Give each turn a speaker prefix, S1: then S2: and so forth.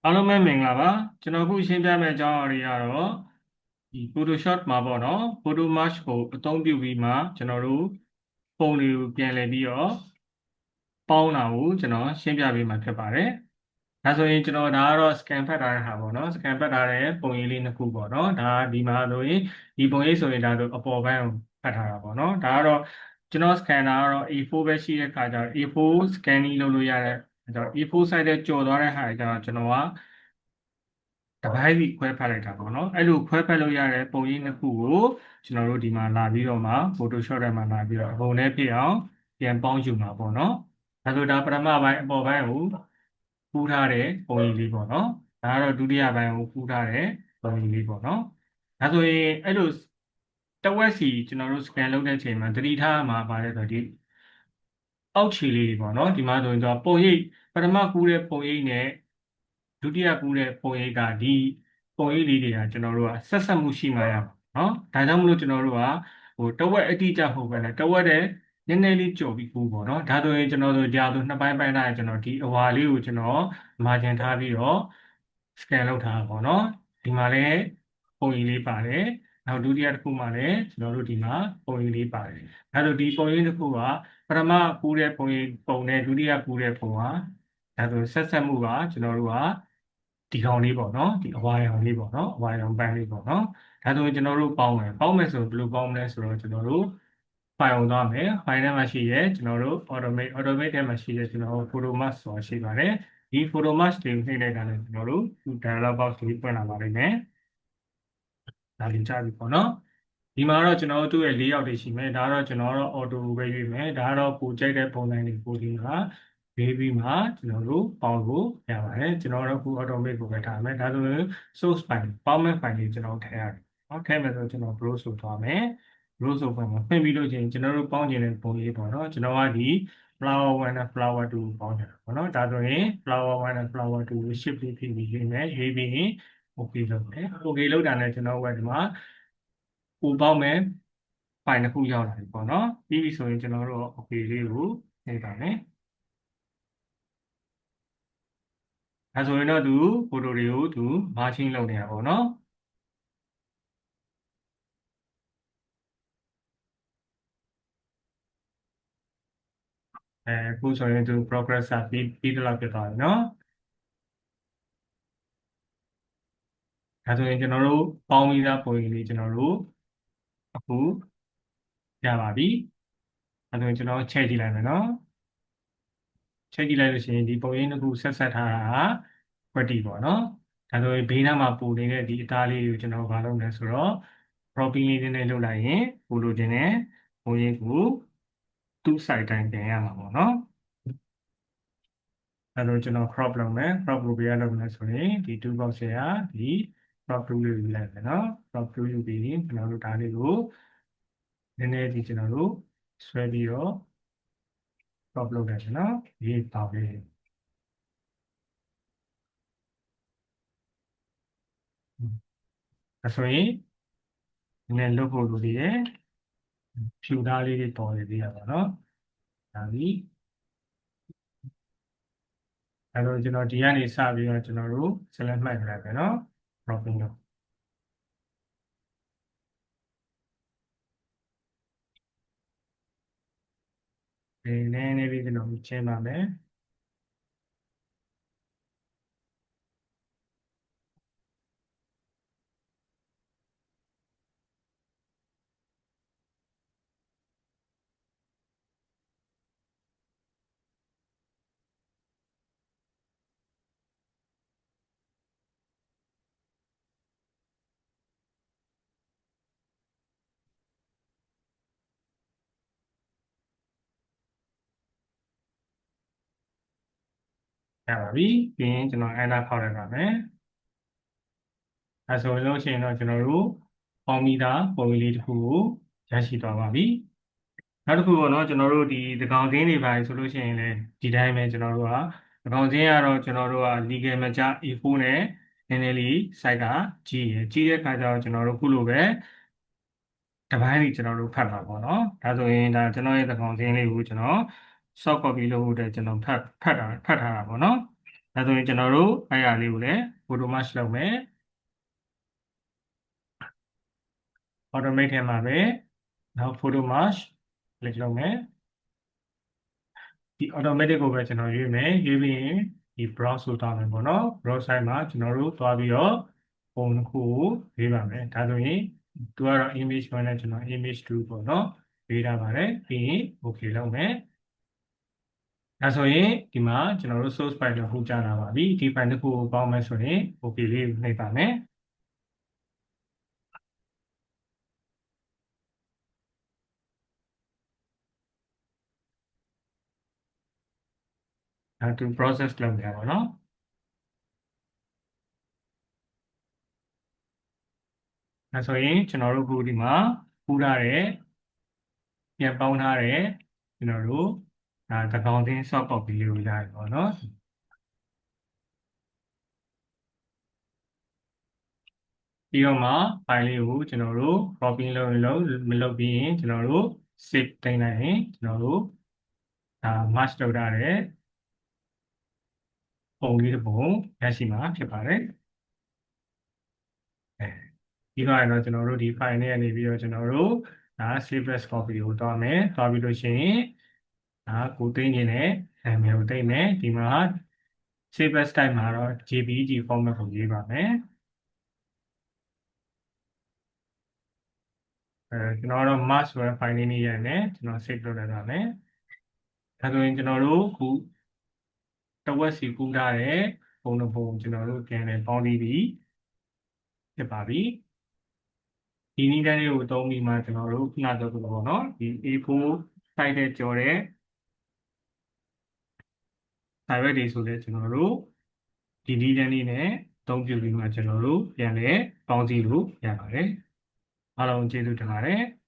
S1: အားလုံးပဲမင်္ဂလာပါကျွန်တော်အခုရှင်းပြမယ့်အကြောင်းအရာတွေကတော့ဒီ Photoshop မှာပေါ့နော် Photo Mask ကိုအသုံးပြုပြီးမှကျွန်တော်တို့ပုံတွေကိုပြန်လည်ပြီးတော့ပေါင်းတာကိုကျွန်တော်ရှင်းပြပေးမှာဖြစ်ပါတယ်ဒါဆိုရင်ကျွန်တော်ဒါကတော့ scan ဖတ်ထားတဲ့ဟာပေါ့နော် scan ဖတ်ထားတဲ့ပုံရိပ်လေးနှစ်ခုပေါ့နော်ဒါဒီမှာဆိုရင်ဒီပုံရိပ်ဆိုရင်ဒါတို့အပေါ်ပိုင်းကိုဖတ်ထားတာပေါ့နော်ဒါကတော့ကျွန်တော် scan တာကတော့ A4 ပဲရှိတဲ့အခါကျတော့ A4 scanning လုပ်လို့ရတဲ့အဲတော့ A4 size တဲ့ကျော်သွားတဲ့ဟာကျတော့ကျွန်တော်ကတပိုင်းစီခွဲဖက်လိုက်တာပေါ့နော်အဲ့လိုခွဲဖက်လို့ရတဲ့ပုံရိပ်နှစ်ခုကိုကျွန်တော်တို့ဒီမှာလာပြီးတော့မှ Photoshop ထဲမှာလာပြီးတော့အပုံနဲ့ဖြစ်အောင်ပြန်ပေါင်းယူမှာပေါ့နော်ဒါဆိုဒါပထမပိုင်းအပေါ်ပိုင်းကိုပူးထားတဲ့ပုံရိပ်လေးပေါ့နော်ဒါကတော့ဒုတိယပိုင်းကိုပူးထားတဲ့ပုံရိပ်လေးပေါ့နော်ဒါဆိုရင်အဲ့လိုတဝက်စီကျွန်တော်တို့ scan လုပ်တဲ့အချိန်မှာသတိထားမှာပါတယ်ဆိုဒီအောက်ခြေလေးတွေပေါ့နော်ဒီမှာဆိုရင်တော့ပုံရိပ်ပထမကူးတဲ့ပုံရိပ်နဲ့ဒုတိယကူးတဲ့ပုံရိပ်ကဒီပုံရိပ်လေးတွေကကျွန်တော်တို့ကဆက်ဆက်မှုရှိမှရပါနော်ဒါကြောင့်မလို့ကျွန်တော်တို့ကတဝက်အတိအကျမဟုတ်ပဲနဲ့တဝက်တဲ့နည်းနည်းလေးကြော်ပြီးကူးပေါ့နော်ဒါဆိုရင်ကျွန်တော်တို့ကြာဆိုနှစ်ပိုင်းပိုင်းထားရင်ကျွန်တော်ဒီအဝါလေးကိုကျွန်တော် margin ထားပြီးတော့ scan လုပ်ထားတာပေါ့နော်ဒီမှာလည်းပုံရိပ်လေးပါတယ်နောက်ဒုတိယတစ်ခုမှာလည်းကျွန်တော်တို့ဒီမှာပုံရိပ်လေးပါတယ်ဒါဆိုဒီပုံရိပ်တစ်ခုကပထမကူးတဲ့ပုံရိပ်ပုံနဲ့ဒုတိယကူးတဲ့ပုံကဒါဆိုဆက်ဆက်မှုကကျွန်တော်တို့ကဒီကောင်လေးပေါ့နော်ဒီအဝါရောင်လေးပေါ့နော်အဝါရောင်ပန်းလေးပေါ့နော်ဒါဆိုရင်ကျွန်တော်တို့ပေါင်းမယ်ဆိုဘယ်လိုပေါင်းမလဲဆိုတော့ကျွန်တော်တို့ file ကိုသွားမယ် file ထဲမှာရှိရဲကျွန်တော်တို့ automate ထဲမှာရှိရဲကျွန်တော်တို့ photo mask ဆိုတာရှိပါတယ်ဒီ photo mask တွေကိုနှိပ်လိုက်တာလည်းကျွန်တော်တို့ dialog box လေးပွင့်လာပါလိမ့်မယ်ဒါလေးကြားပြီပေါ့နော်ဒီမှာတော့ကျွန်တော်တို့ရဲ့၄ယောက်တွေရှိမယ်ဒါကတော့ကျွန်တော်တို့ auto ပဲရွေးမယ်ဒါကတော့ကိုကြိုက်တဲ့ပုံစံတွေကိုဒီမှာရွေးပြီးမှကျွန်တော်တို့ပေါင်းဖို့ရပါတယ်ကျွန်တော်တို့အခု automate ကိုပဲထားမယ်ဒါဆိုရင် source file ပေါင်းမဲ့ file လေးကျွန်တော်ထည့်ရတယ်နော်ထည့်မယ်ဆိုကျွန်တော် browse ဆိုသွားမယ် browse ဆိုဖွင့်မှာဖွင့်ပြီးလို့ချင်းကျွန်တော်တို့ပေါင်းခြင်းတဲ့ပုံလေးပေါ့နော်ကျွန်တော်ကဒီ flower 1 နဲ့ flower 2ကိုပေါင်းကြတာပေါ့နော်ဒါဆိုရင် flower 1 နဲ့ flower 2ကို shift လေးဖြစ်ပြီးရွေးမယ်ရွေးပြီးရင် okay လုပ်မယ် okay လုပ်တာနဲ့ကျွန်တော်ကဒီမှာပို့ပေါက်မယ်ဖိုင်တစ်ခုရောက်လာပြီပေါ့နော်ပြီးပြီဆိုရင်ကျွန်တော်တို့ okay လေးကိုနှိပ်ပါမယ်ဒါဆိုရင်တော့သူဖိုတိုတွေကိုသူ marching လုပ်နေတာပေါ့နော်အခုဆိုရင်သူ progress ကပြီးတော့ဖြစ်သွားပြီနော်ဒါဆိုရင်ကျွန်တော်တို့ပေါင်းပြီးသားပုံရိပ်လေးကျွန်တော်တို့အခုရပါပြီဒါဆိုရင်ကျွန်တော်ချိန်ကြည့်လိုက်မယ်နော်ချိန်ကြည့်လိုက်လို့ရှိရင်ဒီပုံရိပ်တစ်ခုဆက်ထားတာကွက်တီပေါ့နော်ဒါဆိုရင်ဘေးနားမှာပို့နေတဲ့ဒီအသားလေးကိုကျွန်တော်ဘာလုပ်လဲဆိုတော့ cropping လေးနည်းနည်းလုပ်လိုက်ရင်ပို့လို့ခြင်းနဲ့ပုံရိပ်ကိုသူ့ site တိုင်းပြန်ရမှာပေါ့နော်အဲလိုကျွန်တော် crop လုပ်မယ် crop ကိုဘယ်ရလုပ်မလဲဆိုရင်ဒီ tool box ရဲ့ဒီ crop tool လေးယူလိုက်မယ်နော် crop tool ယူပြီးရင်ကျွန်တော်တို့ဒါလေးကိုနည်းနည်းဒီကျွန်တော်တို့ဆွဲပြီးတော့ crop လုပ်လိုက်မယ်နော်ဒီပေါက်လေးအဲဆိုရင်နည်းနည်းလုပ်ဖို့လိုသေးတယ်ဖြူသားလေးတွေပေါ်နေသေးရပါတော့ဒါပြီး အဲတော့ကျွန်တော်ဒီကနေစပြီးတော့ကျွန်တော်တို့ select မှတ်လိုက်မယ်နော် cropping လို့ဒီနည်းနည်းလေးကျွန်တော်ချင်းပါမယ်ရပါပြီပြီးရင်ကျွန်တော် enter ခေါက်လိုက်ပါမယ်အဲဆိုလို့ရှိရင်တော့ကျွန်တော်တို့ပေါင်းမိတာပုံရိပ်လေးတစ်ခုကိုရရှိသွားပါပြီနောက်တစ်ခုပေါ့နော်ကျွန်တော်တို့ဒီသကောင်စင်းတွေပါဆိုလို့ရှိရင်လည်းဒီတိုင်းပဲကျွန်တော်တို့ကသကောင်စင်းကတော့ကျွန်တော်တို့က legal မကြ A4 နဲ့နည်းနည်းလေး size ကကြီးတဲ့အခါကျတော့ကျွန်တော်တို့ခုလိုပဲတပိုင်းလေးကျွန်တော်တို့ဖတ်မှာပေါ့နော်ဒါဆိုရင်ဒါကျွန်တော်ရဲ့သကောင်စင်းလေးကိုကျွန်တော် soft copy လုပ်ဖို့အတွက်ကျွန်တော်ဖတ်ထားတာပေါ့နော်ဒါ ဒါဆိုရင်ကျွန်တော်တို့အဲ့အရာလေးကိုလည်း photo mask လုပ်မယ် automate ထဲမှာပဲနောက် photo mask click လုပ်မယ်ဒီ automatic ကိုပဲကျွန်တော်ရွေးမယ်ရွေးပြီးရင်ဒီ browse ကိုတောင်းမယ်ပေါ့နော် browse site မှာကျွန်တော်တို့သွားပြီးတော့ပုံတစ်ခုကိုရွေးပါမယ်ဒါဆိုရင်သူကတော့ image 1နဲ့ကျွန်တော် image 2ပေါ့နော်ရွေးထားပါတယ်ပြီးရင် okay လုပ်မယ်ဒါဆိုရင်ဒီမှာကျွန်တော်တို့ source file ကိုခုကြားလာပါပြီဒီ file တစ်ခုကိုပေါင်းမယ်ဆိုရင် okay လေးနှိပ်ပါမယ်ဒါသူ process လုပ်နေတာပေါ့နော်ဒါဆိုရင်ကျွန်တော်တို့ခုဒီမှာပူထားတဲ့ပြန်ပေါင်းထားတဲ့ကျွန်တော်တို့ဒါသကောင်သင်း soft copy လေးကိုရတယ်ပေါ့နော်ပြီးတော့မှ file လေးကိုကျွန်တော်တို့ copy လုပ်မလုပ်ပြီးရင်ကျွန်တော်တို့ save တင်လိုက်ရင်ကျွန်တော်တို့ဒါ match လုပ်ထားတဲ့ပုံလေးတစ်ပုံရရှိမှာဖြစ်ပါတယ်ပြီးတော့ကျွန်တော်တို့ဒီ file နဲ့နေပြီးတော့ကျွန်တော်တို့ဒါ save as copy ကိုတွားမယ်တွားပြီးလို့ရှိရင်ဒါကိုသိနေတယ်နာမည်ကိုသိမယ်ဒီမှာ save as type မှာတော့ JPEG format ကိုရေးပါမယ်ကျွန်တော်တော့ mask ဆိုတဲ့ file လေးနဲ့ရတယ်ကျွန်တော် save လုပ်လိုက်ပါမယ်ဒါဆိုရင်ကျွန်တော်တို့ခုတဝက်စီကူးထားတဲ့ပုံတစ်ပုံကျွန်တော်တို့ပြန်လည်ပေါင်းပြီးပြီဖြစ်ပါပြီဒီနည်းလမ်းလေးကိုသုံးပြီးမှကျွန်တော်တို့ခုနကပြောသလိုပေါ့နော်ဒီ A4 size တဲ့ကြော်တဲ့ direct တွေဆိုတဲ့ကျွန်တော်တို့ဒီနည်းလမ်းလေးနဲ့သုံးပြပြီးမှကျွန်တော်တို့ပြန်လည်ပေါင်းစည်းလို့ရပါတယ်အားလုံးကျေးဇူးတင်ပါတယ်